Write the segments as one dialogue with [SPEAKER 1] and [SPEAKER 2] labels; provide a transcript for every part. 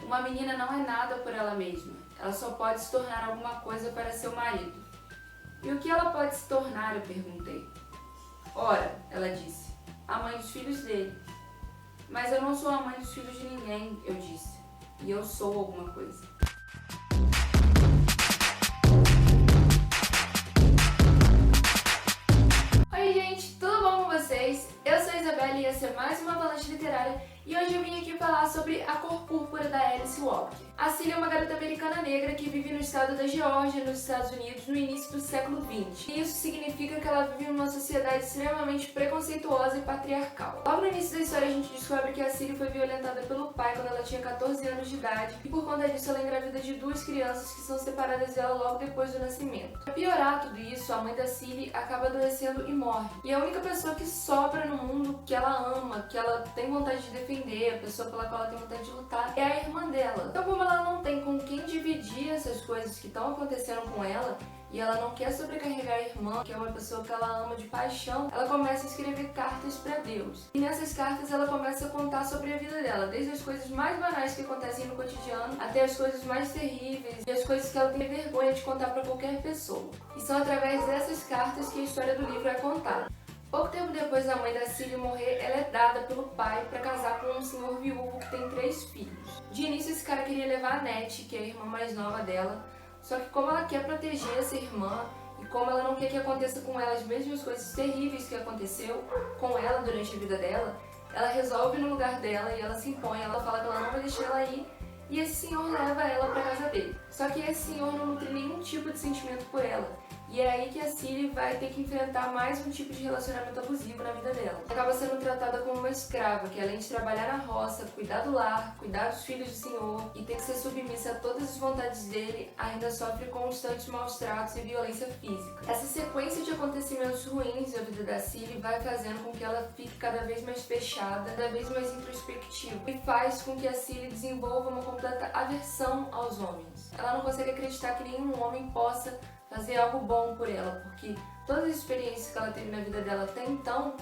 [SPEAKER 1] Uma menina não é nada por ela mesma. Ela só pode se tornar alguma coisa para seu marido. E o que ela pode se tornar? Eu perguntei. Ora, ela disse, a mãe dos filhos dele. Mas eu não sou a mãe dos filhos de ninguém, eu disse. E eu sou alguma coisa. Oi gente, tudo bom com vocês? Eu sou a Isabela e essa é mais uma Avalanche Literária e hoje eu vim aqui falar sobre A Cor Púrpura da Alice Walker. A Cilly é uma garota americana negra que vive no estado da Geórgia, nos Estados Unidos, no início do século XX. E isso significa que ela vive numa sociedade extremamente preconceituosa e patriarcal. Logo no início da história a gente descobre que a Cilly foi violentada pelo pai quando ela tinha 14 anos de idade e por conta disso ela engravida de 2 crianças que são separadas dela logo depois do nascimento. Para piorar tudo isso, a mãe da Cilly acaba adoecendo e morre. E a única pessoa que sobra no mundo que ela ama, que ela tem vontade de defender, a pessoa pela qual ela tem vontade de lutar, é a irmã dela. Então como ela não tem com quem dividir essas coisas que estão acontecendo com ela, e ela não quer sobrecarregar a irmã, que é uma pessoa que ela ama de paixão, ela começa a escrever cartas para Deus. E nessas cartas ela começa a contar sobre a vida dela, desde as coisas mais banais que acontecem no cotidiano, até as coisas mais terríveis e as coisas que ela tem vergonha de contar para qualquer pessoa. E são através dessas cartas que a história do livro é contada. Pouco tempo depois da mãe da Cilly morrer, ela é dada pelo pai para casar com um senhor viúvo que tem 3 filhos. De início esse cara queria levar a Annette, que é a irmã mais nova dela, só que como ela quer proteger essa irmã e como ela não quer que aconteça com ela as mesmas coisas terríveis que aconteceu com ela durante a vida dela, ela resolve ir no lugar dela e ela se impõe, ela fala que ela não vai deixar ela ir e esse senhor leva ela para casa dele. Só que esse senhor não nutre nenhum tipo de sentimento por ela. E é aí que a Cilly vai ter que enfrentar mais um tipo de relacionamento abusivo na vida dela. Ela acaba sendo tratada como uma escrava, que além de trabalhar na roça, cuidar do lar, cuidar dos filhos do senhor e ter que ser submissa a todas as vontades dele, ainda sofre constantes maus tratos e violência física. Essa sequência de acontecimentos ruins na vida da Cilly vai fazendo com que ela fique cada vez mais fechada, cada vez mais introspectiva e faz com que a Cilly desenvolva uma completa aversão aos homens. Ela não consegue acreditar que nenhum homem possa fazer algo bom por ela, porque todas as experiências que ela teve na vida dela até então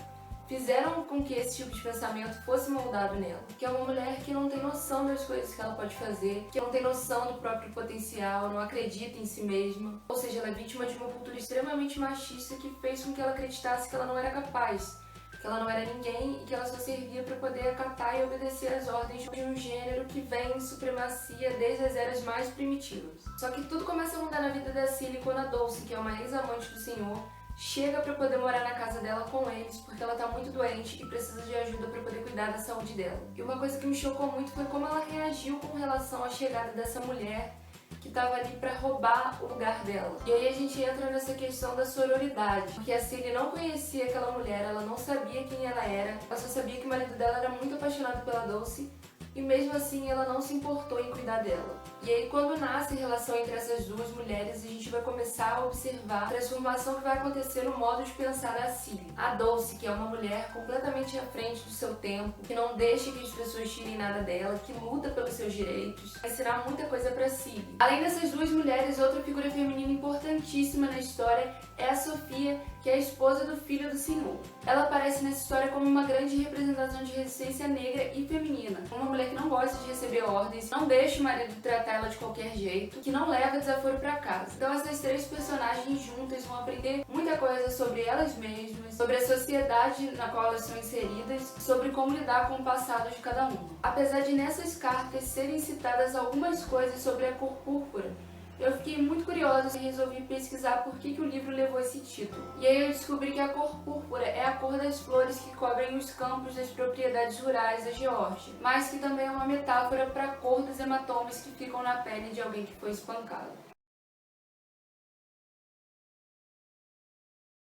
[SPEAKER 1] fizeram com que esse tipo de pensamento fosse moldado nela. Que é uma mulher que não tem noção das coisas que ela pode fazer, que não tem noção do próprio potencial, não acredita em si mesma. Ou seja, ela é vítima de uma cultura extremamente machista que fez com que ela acreditasse que ela não era capaz, que ela não era ninguém e que ela só servia para poder acatar e obedecer às ordens de um gênero que vem em supremacia desde as eras mais primitivas. Só que tudo começa a mudar na vida da Cilly quando a Dulce, que é uma ex-amante do senhor, chega para poder morar na casa dela com eles porque ela tá muito doente e precisa de ajuda para poder cuidar da saúde dela. E uma coisa que me chocou muito foi como ela reagiu com relação à chegada dessa mulher que estava ali para roubar o lugar dela. E aí a gente entra nessa questão da sororidade, porque a Cilly não conhecia aquela mulher, ela não sabia quem ela era, ela só sabia que o marido dela era muito apaixonado pela Dulce e mesmo assim ela não se importou em cuidar dela. E aí quando nasce a relação entre essas duas mulheres, a gente vai começar a observar a transformação que vai acontecer no modo de pensar da Cilly. A Dulce, que é uma mulher completamente à frente do seu tempo, que não deixa que as pessoas tirem nada dela, que luta pelos seus direitos, vai ensinar muita coisa pra Cilly. Além dessas duas mulheres, outra figura feminina importantíssima na história é a Sofia, que é a esposa do filho do senhor. Ela aparece nessa história como uma grande representação de resistência negra e feminina, uma mulher que não gosta de receber ordens, não deixa o marido tratar ela de qualquer jeito, que não leva desaforo pra casa. Então essas 3 personagens juntas vão aprender muita coisa sobre elas mesmas, sobre a sociedade na qual elas são inseridas, sobre como lidar com o passado de cada uma. Apesar de nessas cartas serem citadas algumas coisas sobre a cor púrpura, eu fiquei muito curiosa e resolvi pesquisar por que o livro levou esse título. E aí eu descobri que a cor púrpura é a cor das flores que cobrem os campos das propriedades rurais da Geórgia, mas que também é uma metáfora para a cor dos hematomas que ficam na pele de alguém que foi espancado.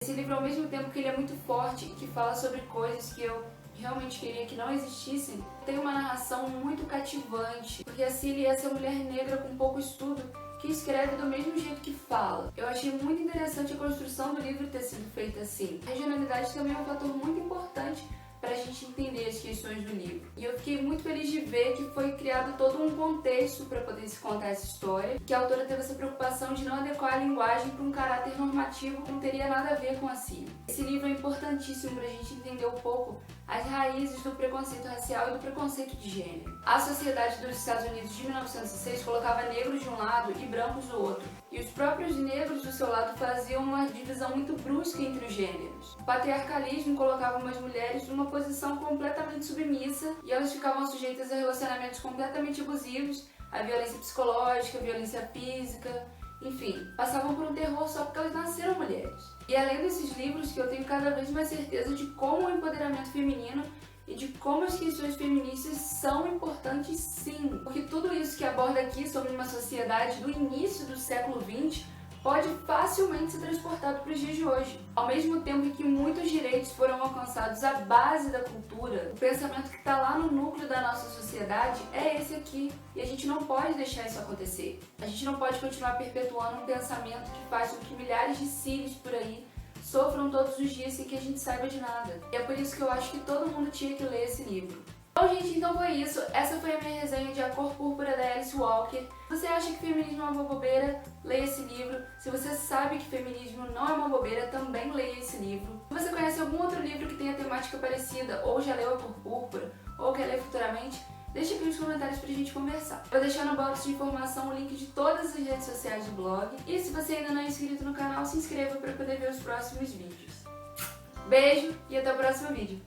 [SPEAKER 1] Esse livro, ao mesmo tempo que ele é muito forte e que fala sobre coisas que eu realmente queria que não existissem, tem uma narração muito cativante, porque a Cilly é essa mulher negra com pouco estudo que escreve do mesmo jeito que fala. Eu achei muito interessante a construção do livro ter sido feita assim. A regionalidade também é um fator muito importante pra gente entender as questões do livro. E eu fiquei muito feliz de ver que foi criado todo um contexto para poder se contar essa história, que a autora teve essa preocupação de não adequar a linguagem para um caráter normativo que não teria nada a ver com a Cília. Esse livro é importantíssimo pra gente entender um pouco as raízes do preconceito racial e do preconceito de gênero. A sociedade dos Estados Unidos de 1906 colocava negros de um lado e brancos do outro, e os próprios negros do seu lado faziam uma divisão muito brusca entre os gêneros. O patriarcalismo colocava as mulheres numa posição completamente submissa e elas ficavam sujeitas a relacionamentos completamente abusivos, a violência psicológica, a violência física, enfim, passavam por um terror só porque elas nasceram mulheres. E além desses livros que eu tenho cada vez mais certeza de como o empoderamento feminino e de como as questões feministas são importantes sim, porque tudo isso que aborda aqui sobre uma sociedade do início do século XX pode facilmente ser transportado para os dias de hoje. Ao mesmo tempo que muitos direitos foram alcançados à base da cultura, o pensamento que está lá no núcleo da nossa sociedade é esse aqui. E a gente não pode deixar isso acontecer. A gente não pode continuar perpetuando um pensamento que faz com que milhares de Cílios por aí sofram todos os dias sem que a gente saiba de nada. E é por isso que eu acho que todo mundo tinha que ler esse livro. Bom, gente, então foi isso. Essa foi a minha resenha de A Cor Púrpura da Alice Walker. Se você acha que feminismo é uma bobeira, leia esse livro. Se você sabe que feminismo não é uma bobeira, também leia esse livro. Se você conhece algum outro livro que tenha temática parecida, ou já leu A Cor Púrpura, ou quer ler futuramente, deixa aqui nos comentários pra gente conversar. Vou deixar no box de informação o link de todas as redes sociais do blog. E se você ainda não é inscrito no canal, se inscreva para poder ver os próximos vídeos. Beijo e até o próximo vídeo.